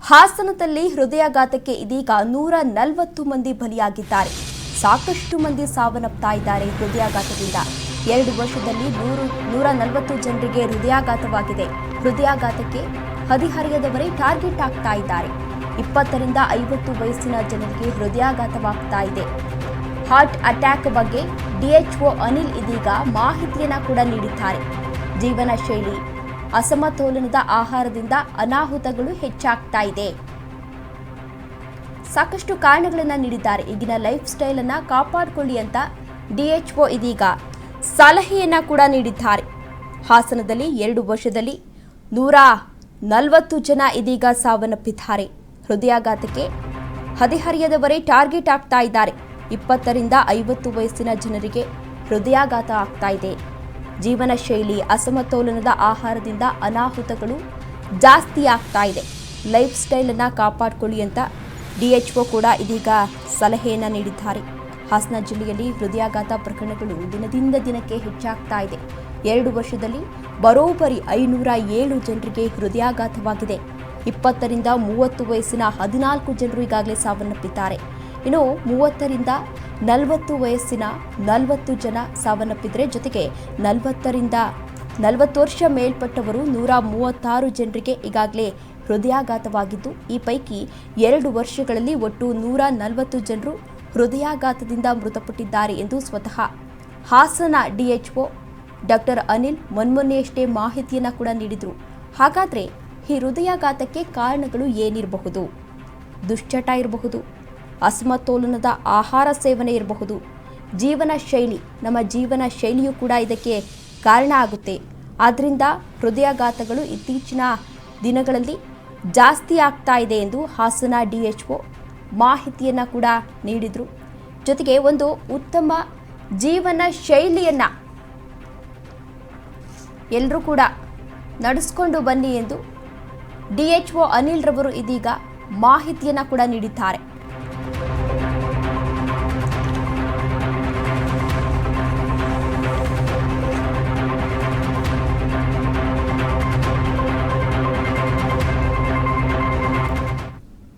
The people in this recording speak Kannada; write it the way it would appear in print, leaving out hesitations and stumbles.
ಹಾಸನದಲ್ಲಿ ಹೃದಯಾಘಾತಕ್ಕೆ ಇದೀಗ 140 ಮಂದಿ ಬಲಿಯಾಗಿದ್ದಾರೆ. ಸಾಕಷ್ಟು ಮಂದಿ ಸಾವನ್ನಪ್ತಾ ಇದ್ದಾರೆ ಹೃದಯಾಘಾತದಿಂದ. 2 ವರ್ಷದಲ್ಲಿ 140 ಜನರಿಗೆ ಹೃದಯಾಘಾತವಾಗಿದೆ. ಹೃದಯಾಘಾತಕ್ಕೆ ಹದಿಹರೆಯದವರೇ ಟಾರ್ಗೆಟ್ ಆಗ್ತಾ ಇದ್ದಾರೆ. 20 ರಿಂದ 50 ವಯಸ್ಸಿನ ಜನರಿಗೆ ಹೃದಯಾಘಾತವಾಗ್ತಾ ಇದೆ. ಹಾರ್ಟ್ ಅಟ್ಯಾಕ್ ಬಗ್ಗೆ ಡಿಎಚ್ಒ ಅನಿಲ್ ಇದೀಗ ಮಾಹಿತಿಯನ್ನ ಕೂಡ ನೀಡಿದ್ದಾರೆ. ಜೀವನ ಶೈಲಿ, ಅಸಮತೋಲನದ ಆಹಾರದಿಂದ ಅನಾಹುತಗಳು ಹೆಚ್ಚಾಗ್ತಾ ಇದೆ. ಸಾಕಷ್ಟು ಕಾರಣಗಳನ್ನ ನೀಡಿದ್ದಾರೆ. ಈಗಿನ ಲೈಫ್ ಸ್ಟೈಲ್ ಅನ್ನ ಕಾಪಾಡಿಕೊಳ್ಳಿ ಅಂತ ಡಿಎಚ್ಒ ಇದೀಗ ಸಲಹೆಯನ್ನ ಕೂಡ ನೀಡಿದ್ದಾರೆ. ಹಾಸನದಲ್ಲಿ 2 ವರ್ಷದಲ್ಲಿ 140 ಜನ ಇದೀಗ ಸಾವನ್ನಪ್ಪಿದ್ದಾರೆ. ಹೃದಯಾಘಾತಕ್ಕೆ ಹದಿಹರೆಯದವರೇ ಟಾರ್ಗೆಟ್ ಆಗ್ತಾ ಇದ್ದಾರೆ. 20 ರಿಂದ 50 ವಯಸ್ಸಿನ ಜನರಿಗೆ ಹೃದಯಾಘಾತ ಆಗ್ತಾ ಇದೆ. ಜೀವನ ಶೈಲಿ, ಅಸಮತೋಲನದ ಆಹಾರದಿಂದ ಅನಾಹುತಗಳು ಜಾಸ್ತಿ ಆಗ್ತಾ ಇದೆ. ಲೈಫ್ ಸ್ಟೈಲ್ ಅನ್ನ ಕಾಪಾಡಿಕೊಳ್ಳಿ ಅಂತ ಡಿಎಚ್ಒ ಕೂಡ ಇದೀಗ ಸಲಹೆಯನ್ನ ನೀಡಿದ್ದಾರೆ. ಹಾಸನ ಜಿಲ್ಲೆಯಲ್ಲಿ ಹೃದಯಾಘಾತ ಪ್ರಕರಣಗಳು ದಿನದಿಂದ ದಿನಕ್ಕೆ ಹೆಚ್ಚಾಗ್ತಾ ಇದೆ. 2 ವರ್ಷದಲ್ಲಿ ಬರೋಬ್ಬರಿ 507 ಜನರಿಗೆ ಹೃದಯಾಘಾತವಾಗಿದೆ. 20 ರಿಂದ 30 ವಯಸ್ಸಿನ 14 ಜನರು ಈಗಾಗಲೇ ಸಾವನ್ನಪ್ಪಿದ್ದಾರೆ. ಇನ್ನು 30 ರಿಂದ 40 ವಯಸ್ಸಿನ 40 ಜನ ಸಾವನ್ನಪ್ಪಿದರೆ, ಜೊತೆಗೆ 40 ರಿಂದ 40 ವರ್ಷ ಮೇಲ್ಪಟ್ಟವರು 136 ಜನರಿಗೆ ಈಗಾಗಲೇ ಹೃದಯಾಘಾತವಾಗಿದ್ದು, ಈ ಪೈಕಿ 2 ವರ್ಷಗಳಲ್ಲಿ ಒಟ್ಟು 140 ಜನರು ಹೃದಯಾಘಾತದಿಂದ ಮೃತಪಟ್ಟಿದ್ದಾರೆ ಎಂದು ಸ್ವತಃ ಹಾಸನ ಡಿಎಚ್ಒ ಡಾಕ್ಟರ್ ಅನಿಲ್ ಮೊನ್ನೆಯಷ್ಟೇ ಮಾಹಿತಿಯನ್ನು ಕೂಡ ನೀಡಿದರು. ಹಾಗಾದರೆ ಈ ಹೃದಯಾಘಾತಕ್ಕೆ ಕಾರಣಗಳು ಏನಿರಬಹುದು? ದುಶ್ಚಟ ಇರಬಹುದು, ಅಸಮತೋಲನದ ಆಹಾರ ಸೇವನೆ ಇರಬಹುದು, ಜೀವನ ಶೈಲಿ, ನಮ್ಮ ಜೀವನ ಶೈಲಿಯೂ ಕೂಡ ಇದಕ್ಕೆ ಕಾರಣ ಆಗುತ್ತೆ. ಆದ್ದರಿಂದ ಹೃದಯಾಘಾತಗಳು ಇತ್ತೀಚಿನ ದಿನಗಳಲ್ಲಿ ಜಾಸ್ತಿ ಆಗ್ತಾ ಇದೆ ಎಂದು ಹಾಸನ ಡಿಎಚ್ಒ ಮಾಹಿತಿಯನ್ನು ಕೂಡ ನೀಡಿದರು. ಜೊತೆಗೆ ಒಂದು ಉತ್ತಮ ಜೀವನ ಶೈಲಿಯನ್ನು ಎಲ್ಲರೂ ಕೂಡ ನಡೆಸ್ಕೊಂಡು ಬನ್ನಿ ಎಂದು ಡಿಎಚ್ಒ ಅನಿಲ್ ರವರು ಇದೀಗ ಮಾಹಿತಿಯನ್ನು ಕೂಡ ನೀಡಿದ್ದಾರೆ.